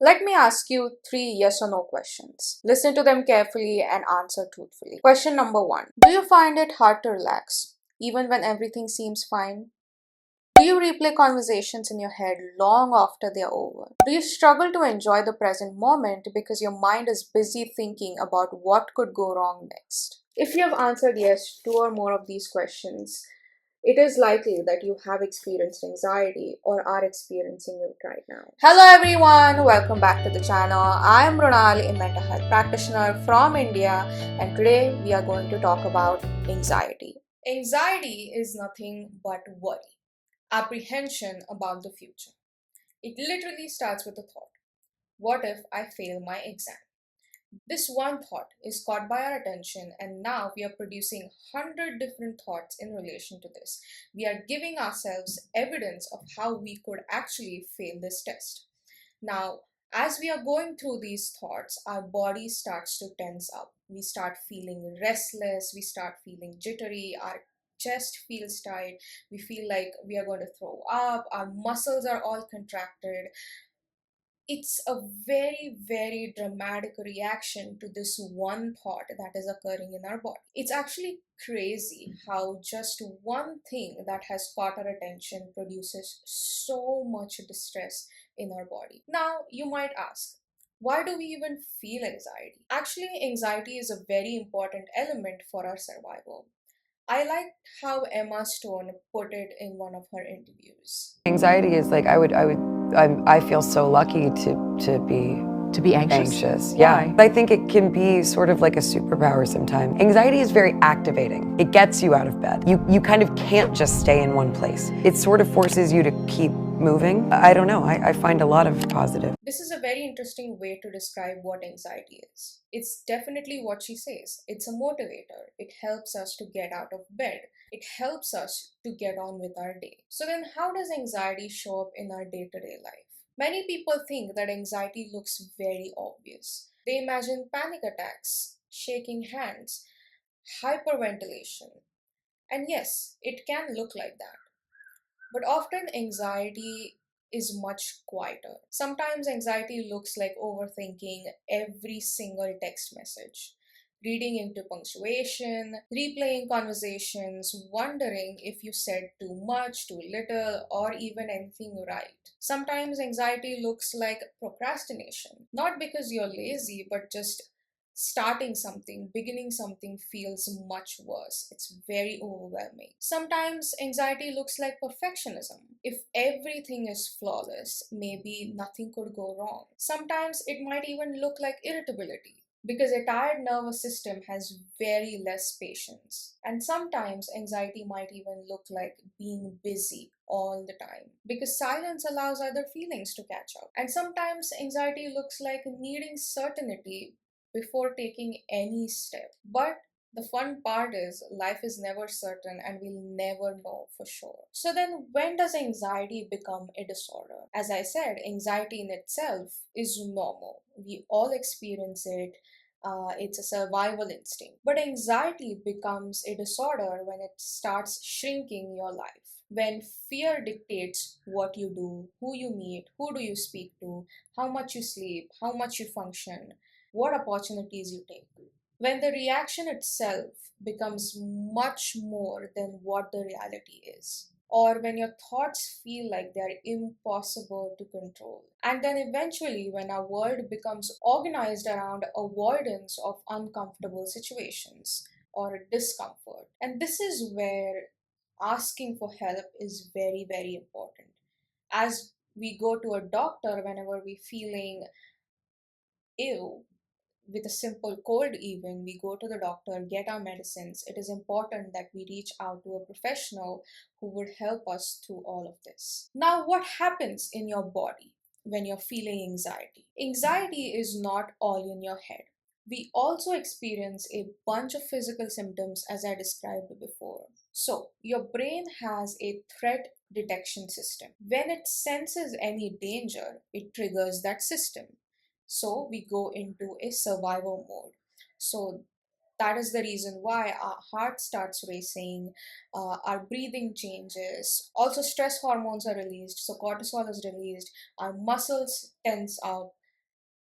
Let me ask you three yes or no questions. Listen to them carefully and answer truthfully. Question number one. Do you find it hard to relax, even when everything seems fine? Do you replay conversations in your head long after they're over? Do you struggle to enjoy the present moment because your mind is busy thinking about what could go wrong next? If you have answered yes to two or more of these questions, it is likely that you have experienced anxiety or are experiencing it right now. Hello everyone, welcome back to the channel. I am Runal, a mental health practitioner from India, and today we are going to talk about anxiety. Anxiety is nothing but worry, apprehension about the future. It literally starts with a thought. What if I fail my exam? This one thought is caught by our attention, and now we are producing 100 different thoughts in relation to this. We are giving ourselves evidence of how we could actually fail this test. Now, as we are going through these thoughts, our body starts to tense up. We start feeling restless, we start feeling jittery, our chest feels tight, we feel like we are going to throw up, our muscles are all contracted. It's a very dramatic reaction to this one thought that is occurring in our body. It's actually crazy how just one thing that has caught our attention produces so much distress in our body. Now, you might ask, why do we even feel anxiety? Actually, anxiety is a very important element for our survival. I like how Emma Stone put it in one of her interviews. Anxiety is like I feel so lucky to be anxious. Yeah. I think it can be sort of like a superpower sometimes. Anxiety is very activating. It gets you out of bed. You kind of can't just stay in one place. It sort of forces you to keep moving. I don't know. I find a lot of positive. This is a very interesting way to describe what anxiety is. It's definitely what she says. It's a motivator. It helps us to get out of bed. It helps us to get on with our day. So then how does anxiety show up in our day-to-day life? Many people think that anxiety looks very obvious. They imagine panic attacks, shaking hands, hyperventilation. And yes, it can look like that. But often anxiety is much quieter. Sometimes anxiety looks like overthinking every single text message, reading into punctuation, replaying conversations, wondering if you said too much, too little, or even anything right. Sometimes anxiety looks like procrastination, not because you're lazy, but just starting something, beginning something feels much worse. It's very overwhelming. Sometimes anxiety looks like perfectionism. If everything is flawless, maybe nothing could go wrong. Sometimes it might even look like irritability, because a tired nervous system has very less patience. And sometimes anxiety might even look like being busy all the time, because silence allows other feelings to catch up. And sometimes anxiety looks like needing certainty before taking any step. But the fun part is life is never certain and we'll never know for sure. So then when does anxiety become a disorder? As I said, anxiety in itself is normal. We all experience it. It's a survival instinct. But anxiety becomes a disorder when it starts shrinking your life. When fear dictates what you do, who you meet, who do you speak to, how much you sleep, how much you function, what opportunities you take. When the reaction itself becomes much more than what the reality is, or when your thoughts feel like they're impossible to control. And then eventually, when our world becomes organized around avoidance of uncomfortable situations or discomfort. And this is where asking for help is very important. As we go to a doctor whenever we're feeling ill, with a simple cold even, we go to the doctor, get our medicines. It is important that we reach out to a professional who would help us through all of this. Now, what happens in your body when you're feeling anxiety? Anxiety is not all in your head. We also experience a bunch of physical symptoms as I described before. So, your brain has a threat detection system. When it senses any danger, it triggers that system. So we go into a survival mode. So that is the reason why our heart starts racing, our breathing changes. Also, stress hormones are released, so cortisol is released, our muscles tense up,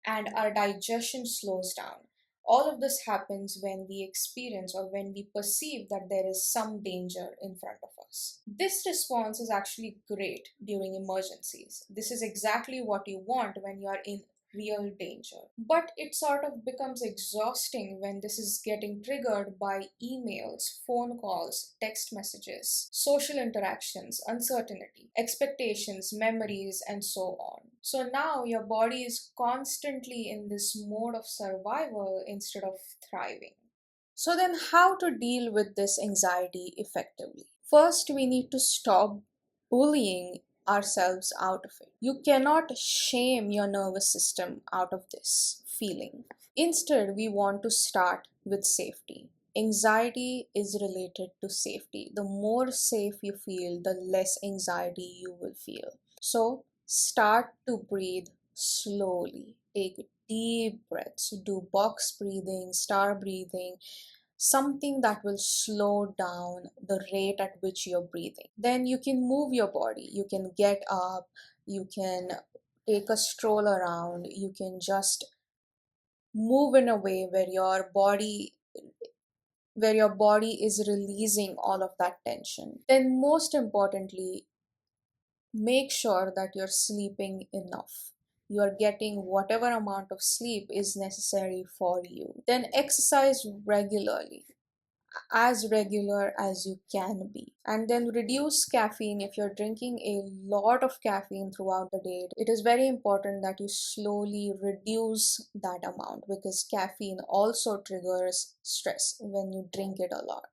and our digestion slows down. All of this happens when we experience or when we perceive that there is some danger in front of us. This response is actually great during emergencies. This is exactly what you want when you are in real danger. But it sort of becomes exhausting when this is getting triggered by emails, phone calls, text messages, social interactions, uncertainty, expectations, memories, and so on. So now your body is constantly in this mode of survival instead of thriving. So, then how to deal with this anxiety effectively? First, we need to stop bullying ourselves out of it. You cannot shame your nervous system out of this feeling. Instead, we want to start with safety. Anxiety is related to safety. The more safe you feel, the less anxiety you will feel. So, start to breathe slowly. Take deep breaths. Do box breathing, star breathing, something that will slow down the rate at which you're breathing. Then you can move your body. You can get up, you can take a stroll around, you can just move in a way where your body is releasing all of that tension. Then most importantly, make sure that you're sleeping enough. You are getting whatever amount of sleep is necessary for you. Then exercise regularly, as regular as you can be, and then reduce caffeine. If you're drinking a lot of caffeine throughout the day, it is very important that you slowly reduce that amount, because caffeine also triggers stress when you drink it a lot.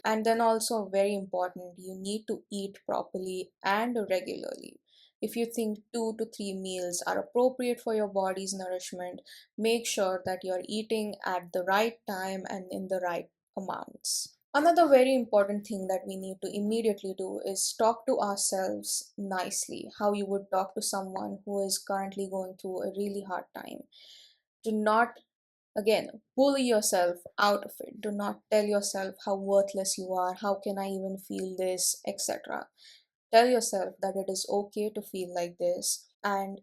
And then also very important, you need to eat properly and regularly. If you think 2 to 3 meals are appropriate for your body's nourishment, make sure that you're eating at the right time and in the right amounts. Another very important thing that we need to immediately do is talk to ourselves nicely, how you would talk to someone who is currently going through a really hard time. Do not, again, bully yourself out of it. Do not tell yourself how worthless you are, how can I even feel this, etc. Tell yourself that it is okay to feel like this, and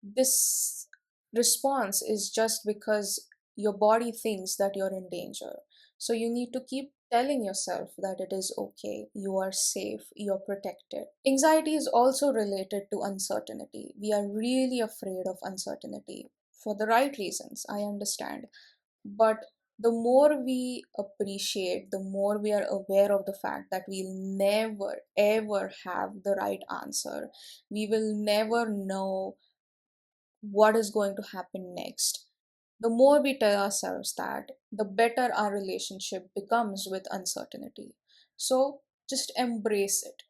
this response is just because your body thinks that you're in danger. So you need to keep telling yourself that it is okay, you are safe, you're protected. Anxiety is also related to uncertainty. We are really afraid of uncertainty for the right reasons, I understand. But the more we appreciate, the more we are aware of the fact that we'll never ever have the right answer. We will never know what is going to happen next. The more we tell ourselves that, the better our relationship becomes with uncertainty. So just embrace it.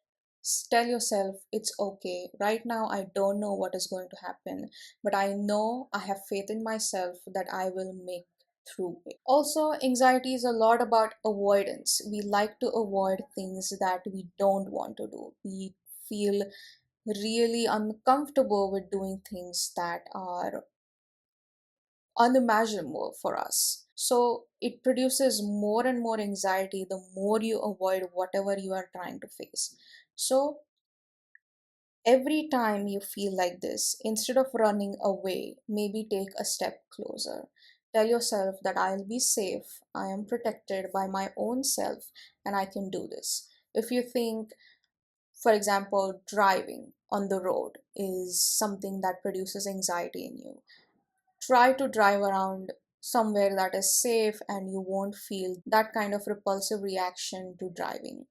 Tell yourself it's okay. Right now, I don't know what is going to happen, but I know I have faith in myself that I will make through it. Also, anxiety is a lot about avoidance. We like to avoid things that we don't want to do. We feel really uncomfortable with doing things that are unimaginable for us. So it produces more and more anxiety the more you avoid whatever you are trying to face. So every time you feel like this, instead of running away, maybe take a step closer. Tell yourself that I'll be safe, I am protected by my own self, and I can do this. If you think, for example, driving on the road is something that produces anxiety in you, try to drive around somewhere that is safe and you won't feel that kind of repulsive reaction to driving.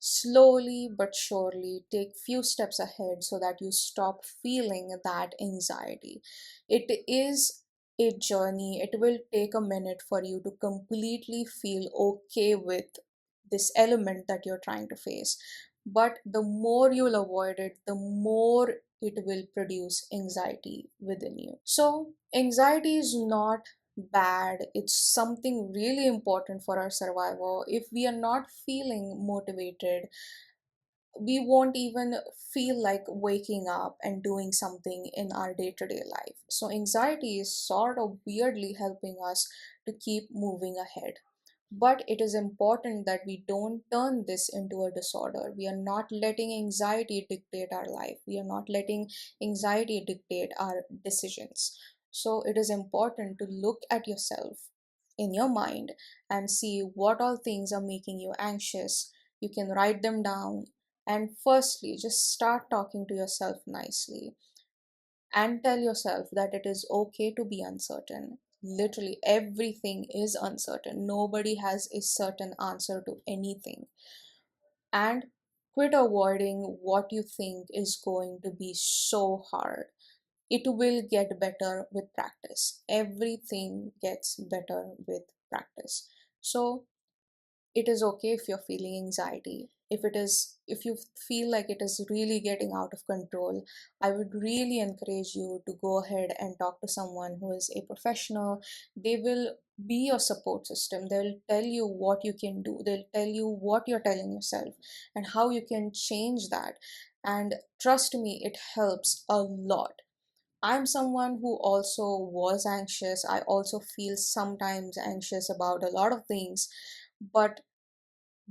Slowly but surely take few steps ahead so that you stop feeling that anxiety. It is a journey. It will take a minute for you to completely feel okay with this element that you're trying to face. But the more you'll avoid it, the more it will produce anxiety within you. So, anxiety is not bad, it's something really important for our survival. If we are not feeling motivated, we won't even feel like waking up and doing something in our day-to-day life. So anxiety is sort of weirdly helping us to keep moving ahead. But it is important that we don't turn this into a disorder. We are not letting anxiety dictate our life. We are not letting anxiety dictate our decisions. So it is important to look at yourself in your mind and see what all things are making you anxious. You can write them down, and firstly, just start talking to yourself nicely and tell yourself that it is okay to be uncertain. Literally, everything is uncertain. Nobody has a certain answer to anything. And quit avoiding what you think is going to be so hard. It will get better with practice. Everything gets better with practice. So, it is okay if you're feeling anxiety. If you feel like it is really getting out of control, I would really encourage you to go ahead and talk to someone who is a professional. They will be your support system. They'll tell you what you can do, they'll tell you what you're telling yourself and how you can change that. And trust me, it helps a lot. I'm someone who also was anxious. I also feel sometimes anxious about a lot of things, but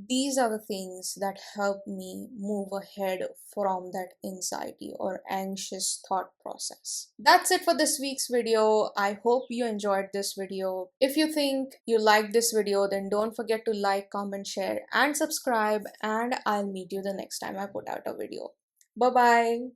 these are the things that help me move ahead from that anxiety or anxious thought process. That's it for this week's video. I hope you enjoyed this video. If you think you liked this video, then don't forget to like, comment, share, and subscribe. And I'll meet you the next time I put out a video. Bye bye.